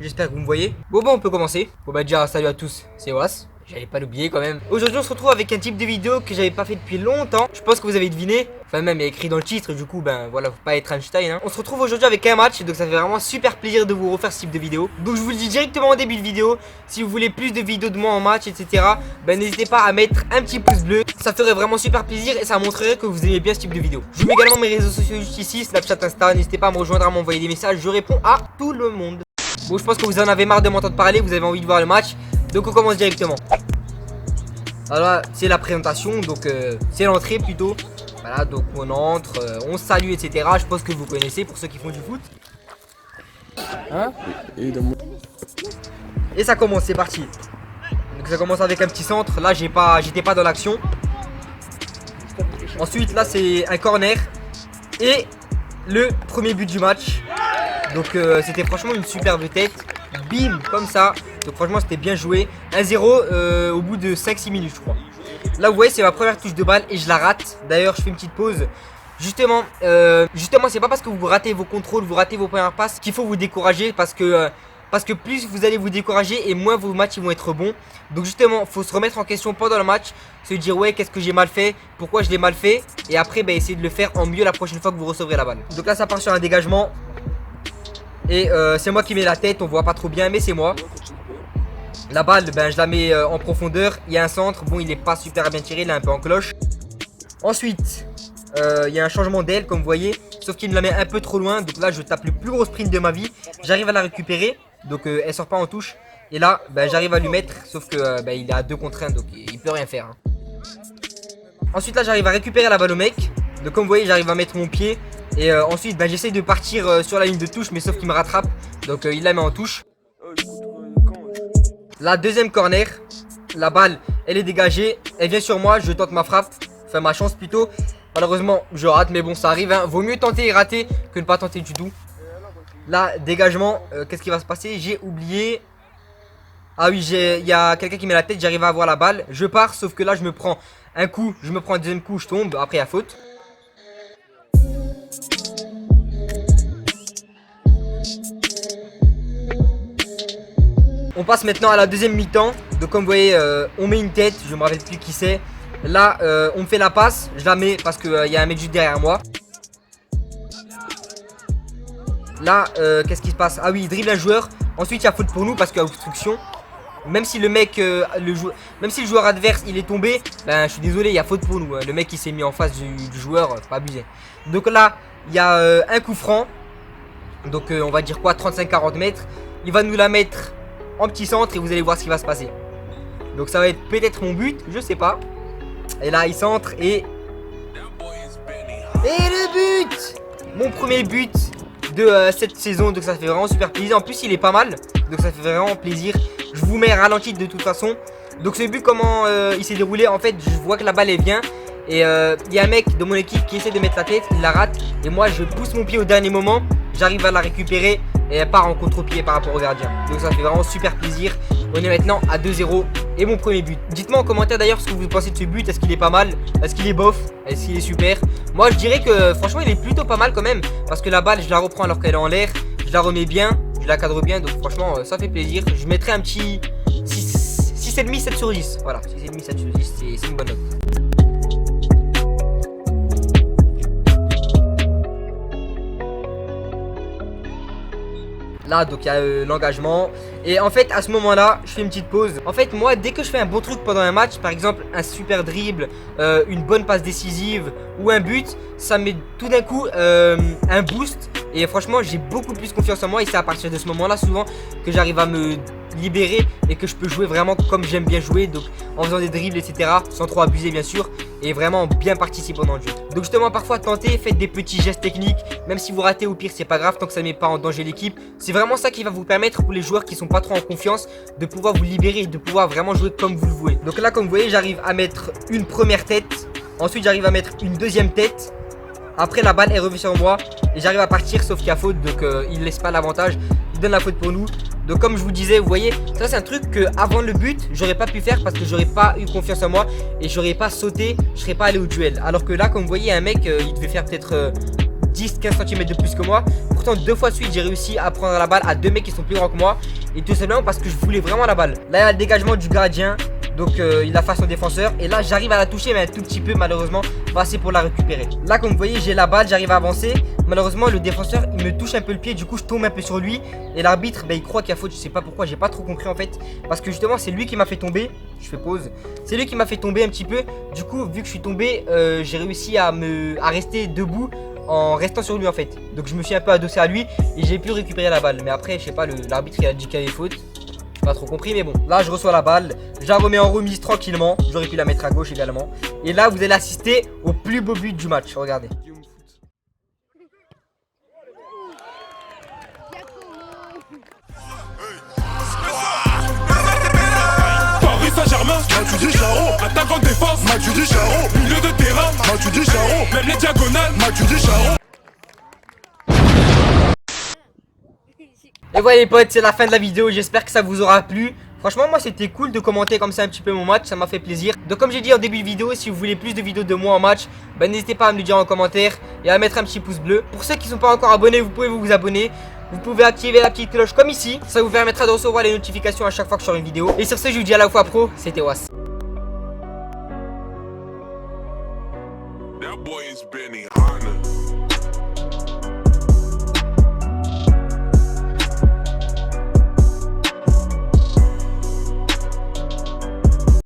j'espère que vous me voyez. Bon on peut commencer. Bon bah déjà salut à tous, c'est Was. J'allais pas l'oublier quand même. Aujourd'hui on se retrouve avec un type de vidéo que j'avais pas fait depuis longtemps. Je pense que vous avez deviné. Enfin même il y a écrit dans le titre, du coup ben voilà, faut pas être Einstein hein. On se retrouve aujourd'hui avec un match, donc ça fait vraiment super plaisir de vous refaire ce type de vidéo. Donc je vous le dis directement au début de vidéo, si vous voulez plus de vidéos de moi en match etc, ben n'hésitez pas à mettre un petit pouce bleu. Ça ferait vraiment super plaisir et ça montrerait que vous aimez bien ce type de vidéo. Je vous mets également mes réseaux sociaux juste ici, Snapchat, Insta. N'hésitez pas à me rejoindre, à m'envoyer des messages, je réponds à tout le monde. Bon je pense que vous en avez marre de m'entendre parler, vous avez envie de voir le match. Donc on commence directement. Alors là c'est la présentation, donc c'est l'entrée plutôt. Voilà, donc on entre, on se salue etc. Je pense que vous connaissez pour ceux qui font du foot. Hein? Et ça commence, c'est parti. Donc ça commence avec un petit centre. Là j'étais pas dans l'action. Ensuite là c'est un corner. Et le premier but du match. Donc c'était franchement une superbe tête. Bim, comme ça. Donc franchement c'était bien joué. 1-0 au bout de 5-6 minutes je crois. Là vous voyez c'est ma première touche de balle et je la rate. D'ailleurs je fais une petite pause. Justement c'est pas parce que vous ratez vos contrôles, vous ratez vos premières passes qu'il faut vous décourager. Parce que plus vous allez vous décourager et moins vos matchs ils vont être bons. Donc justement faut se remettre en question pendant le match. Se dire ouais qu'est-ce que j'ai mal fait, pourquoi je l'ai mal fait. Et après bah, essayer de le faire en mieux la prochaine fois que vous recevrez la balle. Donc là ça part sur un dégagement. Et c'est moi qui mets la tête, on voit pas trop bien mais c'est moi. La balle ben, je la mets en profondeur. Il y a un centre, bon il est pas super bien tiré, il est un peu en cloche. Ensuite il y a un changement d'aile comme vous voyez. Sauf qu'il me la met un peu trop loin. Donc là je tape le plus gros sprint de ma vie. J'arrive à la récupérer. Donc elle sort pas en touche. Et là ben, j'arrive à lui mettre. Sauf que ben, il est à 2 contre 1. Donc il peut rien faire hein. Ensuite là j'arrive à récupérer la balle au mec. Donc comme vous voyez j'arrive à mettre mon pied. Et ensuite ben, j'essaye de partir sur la ligne de touche. Mais sauf qu'il me rattrape. Donc il la met en touche. La deuxième corner. La balle elle est dégagée. Elle vient sur moi, je tente ma frappe. Enfin ma chance plutôt. Malheureusement je rate mais bon ça arrive hein. Vaut mieux tenter et rater que ne pas tenter du tout. Là dégagement, qu'est-ce qui va se passer? J'ai oublié. Ah oui il y a quelqu'un qui met la tête. J'arrive à avoir la balle, je pars. Sauf que là je me prends un coup, je me prends un deuxième coup, je tombe. Après il y a faute. On passe maintenant à la deuxième mi-temps. Donc comme vous voyez on met une tête. Je me rappelle plus qui c'est. Là on me fait la passe. Je la mets parce qu'il y a un mec juste derrière moi. Là qu'est-ce qui se passe? Ah oui il dribble un joueur. Ensuite il y a faute pour nous parce qu'il y a obstruction. Même si le mec même si le joueur adverse il est tombé, ben je suis désolé il y a faute pour nous. Le mec il s'est mis en face du joueur, pas abusé. Donc là il y a un coup franc. Donc on va dire quoi, 35-40 mètres. Il va nous la mettre en petit centre et vous allez voir ce qui va se passer. Donc ça va être peut-être mon but, je sais pas. Et là il centre et le but. Mon premier but de cette saison. Donc ça fait vraiment super plaisir. En plus il est pas mal. Donc ça fait vraiment plaisir. Je vous mets ralenti de toute façon. Donc ce but comment il s'est déroulé. En fait je vois que la balle est bien. Et il y a un mec de mon équipe qui essaie de mettre la tête. Il la rate. Et moi je pousse mon pied au dernier moment. J'arrive à la récupérer. Et elle part en contre-pied par rapport au gardien. Donc ça fait vraiment super plaisir. On est maintenant à 2-0 et mon premier but. Dites-moi en commentaire d'ailleurs ce que vous pensez de ce but. Est-ce qu'il est pas mal? Est-ce qu'il est bof? Est-ce qu'il est super? Moi je dirais que franchement il est plutôt pas mal quand même. Parce que la balle je la reprends alors qu'elle est en l'air. Je la remets bien, je la cadre bien. Donc franchement ça fait plaisir. Je mettrai un petit 6,5, 7 sur 10. Voilà, 6,5, 7 sur 10, c'est une bonne note. Là donc il y a l'engagement. Et en fait à ce moment là je fais une petite pause. En fait moi dès que je fais un bon truc pendant un match, par exemple un super dribble, une bonne passe décisive ou un but, ça met tout d'un coup un boost. Et franchement j'ai beaucoup plus confiance en moi. Et c'est à partir de ce moment là souvent que j'arrive à me libérer et que je peux jouer vraiment comme j'aime bien jouer. Donc en faisant des dribbles etc, sans trop abuser bien sûr. Et vraiment bien participer dans le jeu. Donc justement parfois tentez, faites des petits gestes techniques. Même si vous ratez au pire c'est pas grave tant que ça ne met pas en danger l'équipe. C'est vraiment ça qui va vous permettre pour les joueurs qui sont pas trop en confiance de pouvoir vous libérer et de pouvoir vraiment jouer comme vous le voulez. Donc là comme vous voyez j'arrive à mettre une première tête. Ensuite j'arrive à mettre une deuxième tête. Après la balle est revenue sur moi et j'arrive à partir sauf qu'il y a faute. Donc il ne laisse pas l'avantage, il donne la faute pour nous. Donc comme je vous disais, vous voyez, ça c'est un truc que avant le but j'aurais pas pu faire parce que j'aurais pas eu confiance en moi et j'aurais pas sauté, je serais pas allé au duel. Alors que là comme vous voyez un mec il devait faire peut-être 10-15 cm de plus que moi. Pourtant 2 fois de suite j'ai réussi à prendre la balle à 2 mecs qui sont plus grands que moi. Et tout simplement parce que je voulais vraiment la balle. Là il y a le dégagement du gardien. Donc il a face son défenseur. Et là j'arrive à la toucher mais un tout petit peu malheureusement. Pas assez pour la récupérer. Là comme vous voyez j'ai la balle, j'arrive à avancer. Malheureusement le défenseur il me touche un peu le pied. Du coup je tombe un peu sur lui. Et l'arbitre il croit qu'il y a faute. Je sais pas pourquoi, j'ai pas trop compris en fait. Parce que justement c'est lui qui m'a fait tomber. Je fais pause. C'est lui qui m'a fait tomber un petit peu. Du coup vu que je suis tombé j'ai réussi à rester debout en restant sur lui en fait. Donc je me suis un peu adossé à lui et j'ai pu récupérer la balle. Mais après je sais pas, l'arbitre il a dit qu'il y avait faute. Pas trop compris mais bon, là je reçois la balle, je la remets en remise tranquillement. J'aurais pu la mettre à gauche également. Et là vous allez assister au plus beau but du match, regardez. Paris Saint-Germain, Matuidi Charo, attaquant de défense, Matuidi Charo, milieu de terrain, Matuidi Charo, même les diagonales, Matuidi Charo. Et voilà les potes, c'est la fin de la vidéo, j'espère que ça vous aura plu. Franchement moi c'était cool de commenter comme ça un petit peu mon match, ça m'a fait plaisir. Donc comme j'ai dit en début de vidéo, si vous voulez plus de vidéos de moi en match, bah, n'hésitez pas à me le dire en commentaire et à mettre un petit pouce bleu. Pour ceux qui ne sont pas encore abonnés, vous pouvez vous abonner. Vous pouvez activer la petite cloche comme ici, ça vous permettra de recevoir les notifications à chaque fois que je sors une vidéo. Et sur ce je vous dis à la fois pro, c'était Was.